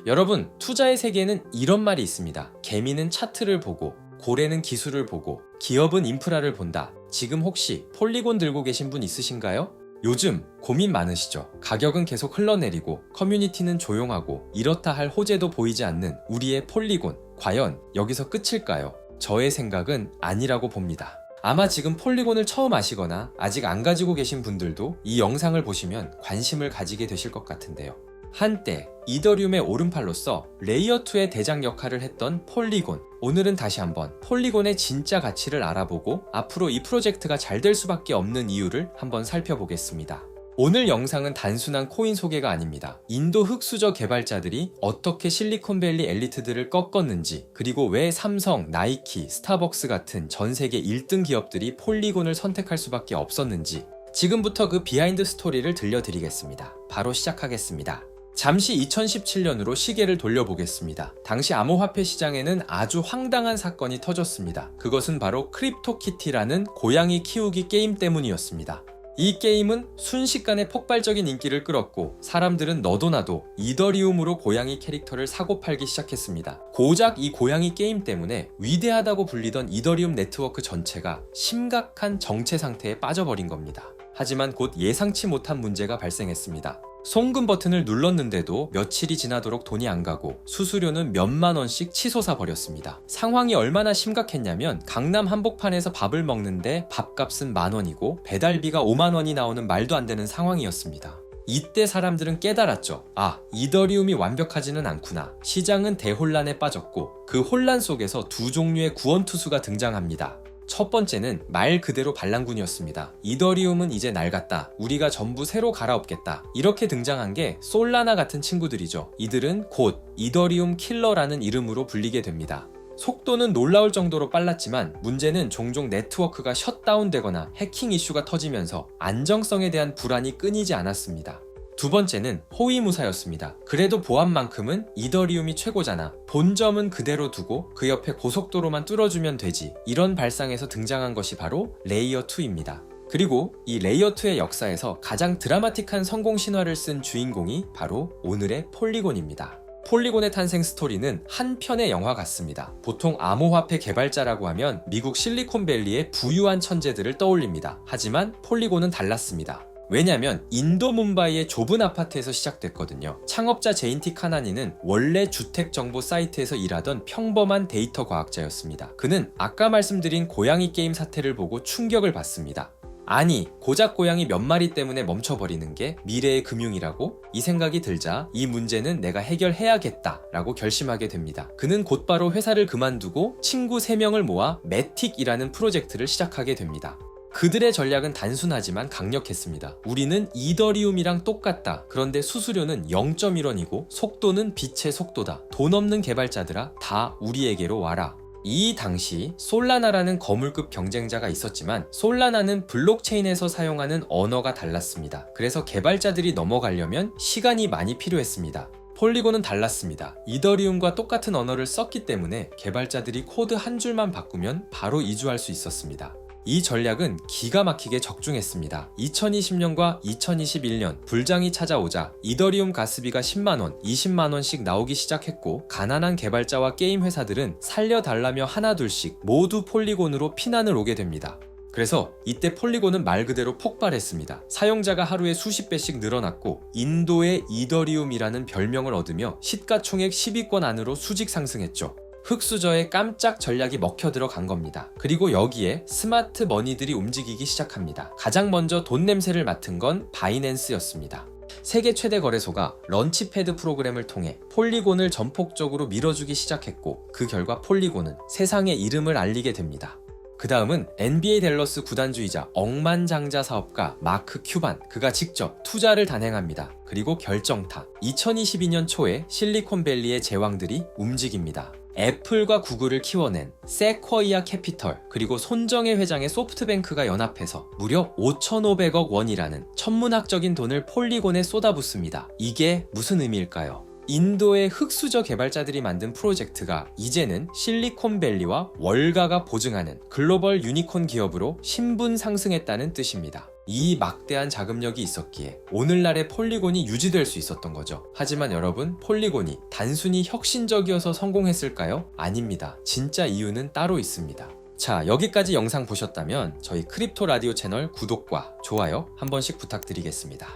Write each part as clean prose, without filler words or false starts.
여러분, 투자의 세계에는 이런 말이 있습니다. 개미는 차트를 보고, 고래는 기술을 보고, 기업은 인프라를 본다. 지금 혹시 폴리곤 들고 계신 분 있으신가요? 요즘 고민 많으시죠? 가격은 계속 흘러내리고 커뮤니티는 조용하고 이렇다 할 호재도 보이지 않는 우리의 폴리곤. 과연 여기서 끝일까요? 저의 생각은 아니라고 봅니다. 아마 지금 폴리곤을 처음 아시거나 아직 안 가지고 계신 분들도 이 영상을 보시면 관심을 가지게 되실 것 같은데요. 한때 이더리움의 오른팔로서 레이어2의 대장 역할을 했던 폴리곤. 오늘은 다시 한번 폴리곤의 진짜 가치를 알아보고 앞으로 이 프로젝트가 잘 될 수밖에 없는 이유를 한번 살펴보겠습니다. 오늘 영상은 단순한 코인 소개가 아닙니다. 인도 흑수저 개발자들이 어떻게 실리콘밸리 엘리트들을 꺾었는지, 그리고 왜 삼성, 나이키, 스타벅스 같은 전 세계 1등 기업들이 폴리곤을 선택할 수밖에 없었는지, 지금부터 그 비하인드 스토리를 들려드리겠습니다. 바로 시작하겠습니다. 잠시 2017년으로 시계를 돌려보겠습니다. 당시 암호화폐 시장에는 아주 황당한 사건이 터졌습니다. 그것은 바로 크립토키티라는 고양이 키우기 게임 때문이었습니다. 이 게임은 순식간에 폭발적인 인기를 끌었고 사람들은 너도 나도 이더리움으로 고양이 캐릭터를 사고 팔기 시작했습니다. 고작 이 고양이 게임 때문에 위대하다고 불리던 이더리움 네트워크 전체가 심각한 정체 상태에 빠져버린 겁니다. 하지만 곧 예상치 못한 문제가 발생했습니다. 송금 버튼을 눌렀는데도 며칠이 지나도록 돈이 안 가고 수수료는 몇만 원씩 치솟아 버렸습니다. 상황이 얼마나 심각했냐면 강남 한복판에서 밥을 먹는데 밥값은 만 원이고 배달비가 5만 원이 나오는 말도 안 되는 상황이었습니다. 이때 사람들은 깨달았죠. 아, 이더리움이 완벽하지는 않구나. 시장은 대혼란에 빠졌고 그 혼란 속에서 두 종류의 구원투수가 등장합니다. 첫 번째는 말 그대로 반란군이었습니다. 이더리움은 이제 낡았다. 우리가 전부 새로 갈아엎겠다. 이렇게 등장한 게 솔라나 같은 친구들이죠. 이들은 곧 이더리움 킬러라는 이름으로 불리게 됩니다. 속도는 놀라울 정도로 빨랐지만 문제는 종종 네트워크가 셧다운되거나 해킹 이슈가 터지면서 안정성에 대한 불안이 끊이지 않았습니다. 두 번째는 호위무사였습니다. 그래도 보안만큼은 이더리움이 최고잖아. 본점은 그대로 두고 그 옆에 고속도로만 뚫어주면 되지. 이런 발상에서 등장한 것이 바로 레이어2입니다. 그리고 이 레이어2의 역사에서 가장 드라마틱한 성공 신화를 쓴 주인공이 바로 오늘의 폴리곤입니다. 폴리곤의 탄생 스토리는 한 편의 영화 같습니다. 보통 암호화폐 개발자라고 하면 미국 실리콘밸리의 부유한 천재들을 떠올립니다. 하지만 폴리곤은 달랐습니다. 왜냐면 인도 뭄바이의 좁은 아파트에서 시작됐거든요. 창업자 제인티 카나니는 원래 주택 정보 사이트에서 일하던 평범한 데이터 과학자였습니다. 그는 아까 말씀드린 고양이 게임 사태를 보고 충격을 받습니다. 아니, 고작 고양이 몇 마리 때문에 멈춰버리는 게 미래의 금융이라고? 이 생각이 들자 이 문제는 내가 해결해야겠다 라고 결심하게 됩니다. 그는 곧바로 회사를 그만두고 친구 3명을 모아 매틱이라는 프로젝트를 시작하게 됩니다. 그들의 전략은 단순하지만 강력했습니다. 우리는 이더리움이랑 똑같다. 그런데 수수료는 0.1원이고 속도는 빛의 속도다. 돈 없는 개발자들아, 다 우리에게로 와라. 이 당시 솔라나라는 거물급 경쟁자가 있었지만 솔라나는 블록체인에서 사용하는 언어가 달랐습니다. 그래서 개발자들이 넘어가려면 시간이 많이 필요했습니다. 폴리곤은 달랐습니다. 이더리움과 똑같은 언어를 썼기 때문에 개발자들이 코드 한 줄만 바꾸면 바로 이주할 수 있었습니다. 이 전략은 기가 막히게 적중했습니다. 2020년과 2021년 불장이 찾아오자 이더리움 가스비가 10만원, 20만원씩 나오기 시작했고 가난한 개발자와 게임 회사들은 살려달라며 하나둘씩 모두 폴리곤으로 피난을 오게 됩니다. 그래서 이때 폴리곤은 말 그대로 폭발했습니다. 사용자가 하루에 수십 배씩 늘어났고 인도의 이더리움이라는 별명을 얻으며 시가총액 10위권 안으로 수직 상승했죠. 흑수저의 깜짝 전략이 먹혀 들어간 겁니다. 그리고 여기에 스마트 머니들이 움직이기 시작합니다. 가장 먼저 돈 냄새를 맡은 건 바이낸스였습니다. 세계 최대 거래소가 런치패드 프로그램을 통해 폴리곤을 전폭적으로 밀어주기 시작했고 그 결과 폴리곤은 세상에 이름을 알리게 됩니다. 그 다음은 NBA 댈러스 구단주이자 억만장자 사업가 마크 큐반, 그가 직접 투자를 단행합니다. 그리고 결정타, 2022년 초에 실리콘밸리의 제왕들이 움직입니다. 애플과 구글을 키워낸 세쿼이아 캐피털, 그리고 손정혜 회장의 소프트뱅크가 연합해서 무려 5,500억 원이라는 천문학적인 돈을 폴리곤에 쏟아붓습니다. 이게 무슨 의미일까요? 인도의 흑수저 개발자들이 만든 프로젝트가 이제는 실리콘밸리와 월가가 보증하는 글로벌 유니콘 기업으로 신분 상승했다는 뜻입니다. 이 막대한 자금력이 있었기에 오늘날의 폴리곤이 유지될 수 있었던 거죠. 하지만 여러분, 폴리곤이 단순히 혁신적이어서 성공했을까요? 아닙니다. 진짜 이유는 따로 있습니다. 자, 여기까지 영상 보셨다면 저희 크립토 라디오 채널 구독과 좋아요 한 번씩 부탁드리겠습니다.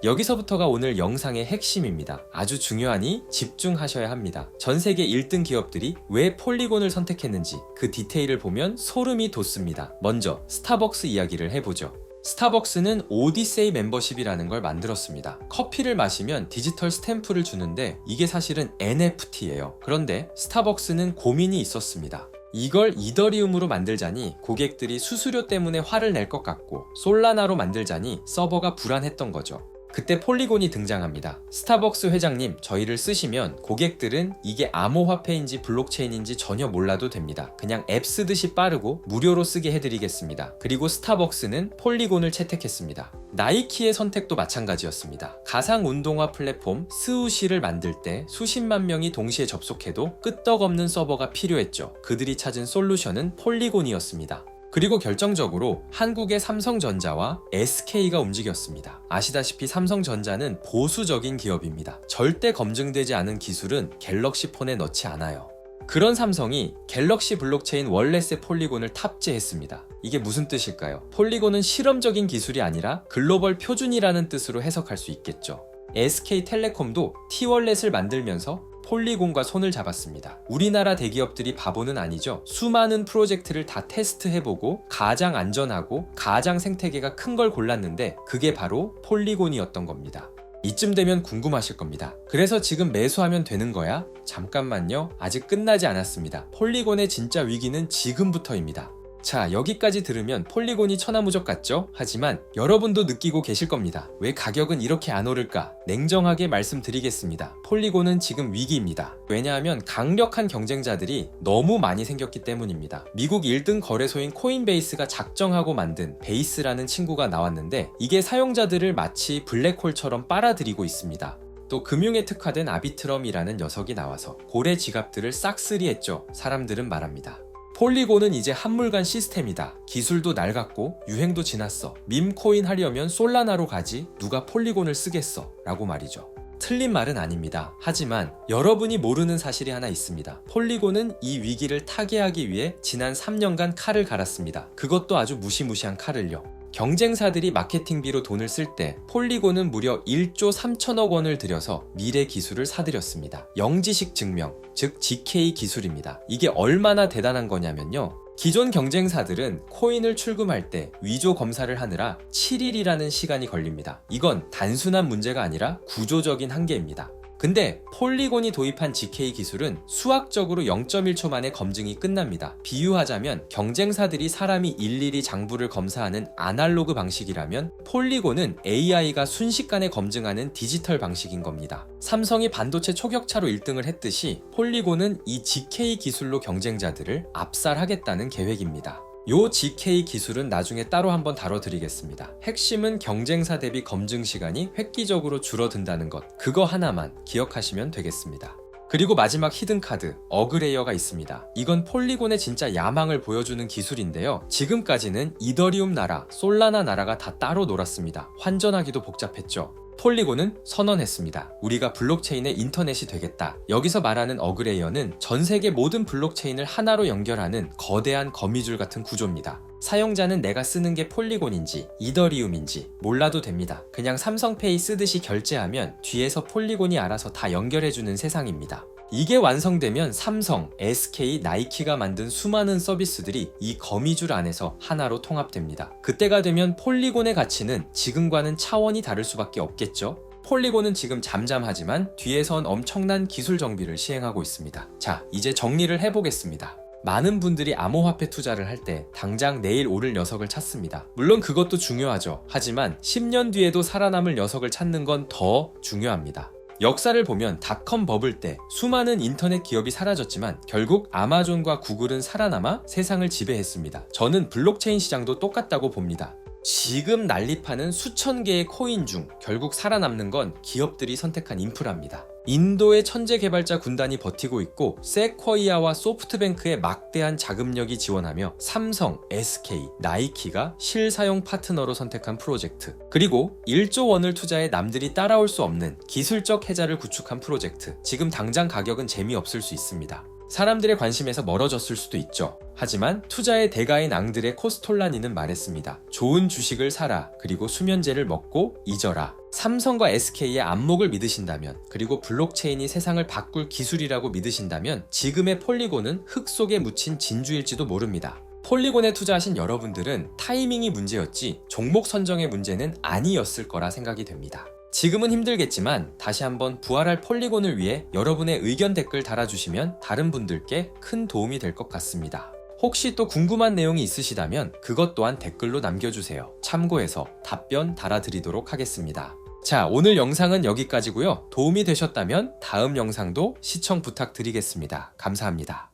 여기서부터가 오늘 영상의 핵심입니다. 아주 중요하니 집중하셔야 합니다. 전 세계 1등 기업들이 왜 폴리곤을 선택했는지 그 디테일을 보면 소름이 돋습니다. 먼저 스타벅스 이야기를 해보죠. 스타벅스는 오디세이 멤버십이라는 걸 만들었습니다. 커피를 마시면 디지털 스탬프를 주는데 이게 사실은 NFT예요. 그런데 스타벅스는 고민이 있었습니다. 이걸 이더리움으로 만들자니 고객들이 수수료 때문에 화를 낼 것 같고, 솔라나로 만들자니 서버가 불안했던 거죠. 그때 폴리곤이 등장합니다. 스타벅스 회장님, 저희를 쓰시면 고객들은 이게 암호화폐인지 블록체인인지 전혀 몰라도 됩니다. 그냥 앱 쓰듯이 빠르고 무료로 쓰게 해드리겠습니다. 그리고 스타벅스는 폴리곤을 채택했습니다. 나이키의 선택도 마찬가지였습니다. 가상 운동화 플랫폼 스우시를 만들 때 수십만 명이 동시에 접속해도 끄떡없는 서버가 필요했죠. 그들이 찾은 솔루션은 폴리곤이었습니다. 그리고 결정적으로 한국의 삼성전자와 SK가 움직였습니다. 아시다시피 삼성전자는 보수적인 기업입니다. 절대 검증되지 않은 기술은 갤럭시 폰에 넣지 않아요. 그런 삼성이 갤럭시 블록체인 월렛의 폴리곤을 탑재했습니다. 이게 무슨 뜻일까요? 폴리곤은 실험적인 기술이 아니라 글로벌 표준이라는 뜻으로 해석할 수 있겠죠. SK텔레콤도 T월렛을 만들면서 폴리곤과 손을 잡았습니다. 우리나라 대기업들이 바보는 아니죠. 수많은 프로젝트를 다 테스트해보고 가장 안전하고 가장 생태계가 큰 걸 골랐는데 그게 바로 폴리곤이었던 겁니다. 이쯤 되면 궁금하실 겁니다. 그래서 지금 매수하면 되는 거야? 잠깐만요. 아직 끝나지 않았습니다. 폴리곤의 진짜 위기는 지금부터입니다. 자, 여기까지 들으면 폴리곤이 천하무적 같죠? 하지만 여러분도 느끼고 계실 겁니다. 왜 가격은 이렇게 안 오를까? 냉정하게 말씀드리겠습니다. 폴리곤은 지금 위기입니다. 왜냐하면 강력한 경쟁자들이 너무 많이 생겼기 때문입니다. 미국 1등 거래소인 코인베이스가 작정하고 만든 베이스라는 친구가 나왔는데 이게 사용자들을 마치 블랙홀처럼 빨아들이고 있습니다. 또 금융에 특화된 아비트럼이라는 녀석이 나와서 고래 지갑들을 싹쓸이했죠. 사람들은 말합니다. 폴리곤은 이제 한물간 시스템이다. 기술도 낡았고 유행도 지났어. 밈코인 하려면 솔라나로 가지 누가 폴리곤을 쓰겠어 라고 말이죠. 틀린 말은 아닙니다. 하지만 여러분이 모르는 사실이 하나 있습니다. 폴리곤은 이 위기를 타개하기 위해 지난 3년간 칼을 갈았습니다. 그것도 아주 무시무시한 칼을요. 경쟁사들이 마케팅비로 돈을 쓸 때 폴리곤은 무려 1조 3천억 원을 들여서 미래 기술을 사들였습니다. 영지식 증명, 즉 GK 기술입니다. 이게 얼마나 대단한 거냐면요. 기존 경쟁사들은 코인을 출금할 때 위조 검사를 하느라 7일이라는 시간이 걸립니다. 이건 단순한 문제가 아니라 구조적인 한계입니다. 근데 폴리곤이 도입한 GK 기술은 수학적으로 0.1초 만에 검증이 끝납니다. 비유하자면 경쟁사들이 사람이 일일이 장부를 검사하는 아날로그 방식이라면 폴리곤은 AI가 순식간에 검증하는 디지털 방식인 겁니다. 삼성이 반도체 초격차로 1등을 했듯이 폴리곤은 이 GK 기술로 경쟁자들을 압살하겠다는 계획입니다. 요 GK 기술은 나중에 따로 한번 다뤄드리겠습니다. 핵심은 경쟁사 대비 검증 시간이 획기적으로 줄어든다는 것, 그거 하나만 기억하시면 되겠습니다. 그리고 마지막 히든카드, 어그레이어가 있습니다. 이건 폴리곤의 진짜 야망을 보여주는 기술인데요. 지금까지는 이더리움 나라, 솔라나 나라가 다 따로 놀았습니다. 환전하기도 복잡했죠. 폴리곤은 선언했습니다. 우리가 블록체인의 인터넷이 되겠다. 여기서 말하는 어그레이어는 전 세계 모든 블록체인을 하나로 연결하는 거대한 거미줄 같은 구조입니다. 사용자는 내가 쓰는 게 폴리곤인지 이더리움인지 몰라도 됩니다. 그냥 삼성페이 쓰듯이 결제하면 뒤에서 폴리곤이 알아서 다 연결해주는 세상입니다. 이게 완성되면 삼성, SK, 나이키가 만든 수많은 서비스들이 이 거미줄 안에서 하나로 통합됩니다. 그때가 되면 폴리곤의 가치는 지금과는 차원이 다를 수밖에 없겠죠? 폴리곤은 지금 잠잠하지만 뒤에선 엄청난 기술 정비를 시행하고 있습니다. 자, 이제 정리를 해보겠습니다. 많은 분들이 암호화폐 투자를 할 때 당장 내일 오를 녀석을 찾습니다. 물론 그것도 중요하죠. 하지만 10년 뒤에도 살아남을 녀석을 찾는 건 더 중요합니다. 역사를 보면 닷컴 버블 때 수많은 인터넷 기업이 사라졌지만 결국 아마존과 구글은 살아남아 세상을 지배했습니다. 저는 블록체인 시장도 똑같다고 봅니다. 지금 난립하는 수천 개의 코인 중 결국 살아남는 건 기업들이 선택한 인프라입니다. 인도의 천재 개발자 군단이 버티고 있고 세쿼이아와 소프트뱅크의 막대한 자금력이 지원하며 삼성, SK, 나이키가 실사용 파트너로 선택한 프로젝트, 그리고 1조 원을 투자해 남들이 따라올 수 없는 기술적 해자를 구축한 프로젝트. 지금 당장 가격은 재미없을 수 있습니다. 사람들의 관심에서 멀어졌을 수도 있죠. 하지만 투자의 대가인 앙드레 코스톨라니는 말했습니다. 좋은 주식을 사라. 그리고 수면제를 먹고 잊어라. 삼성과 SK의 안목을 믿으신다면, 그리고 블록체인이 세상을 바꿀 기술이라고 믿으신다면 지금의 폴리곤은 흙 속에 묻힌 진주일지도 모릅니다. 폴리곤에 투자하신 여러분들은 타이밍이 문제였지 종목 선정의 문제는 아니었을 거라 생각이 됩니다. 지금은 힘들겠지만 다시 한번 부활할 폴리곤을 위해 여러분의 의견 댓글 달아주시면 다른 분들께 큰 도움이 될 것 같습니다. 혹시 또 궁금한 내용이 있으시다면 그것 또한 댓글로 남겨주세요. 참고해서 답변 달아드리도록 하겠습니다. 자, 오늘 영상은 여기까지고요. 도움이 되셨다면 다음 영상도 시청 부탁드리겠습니다. 감사합니다.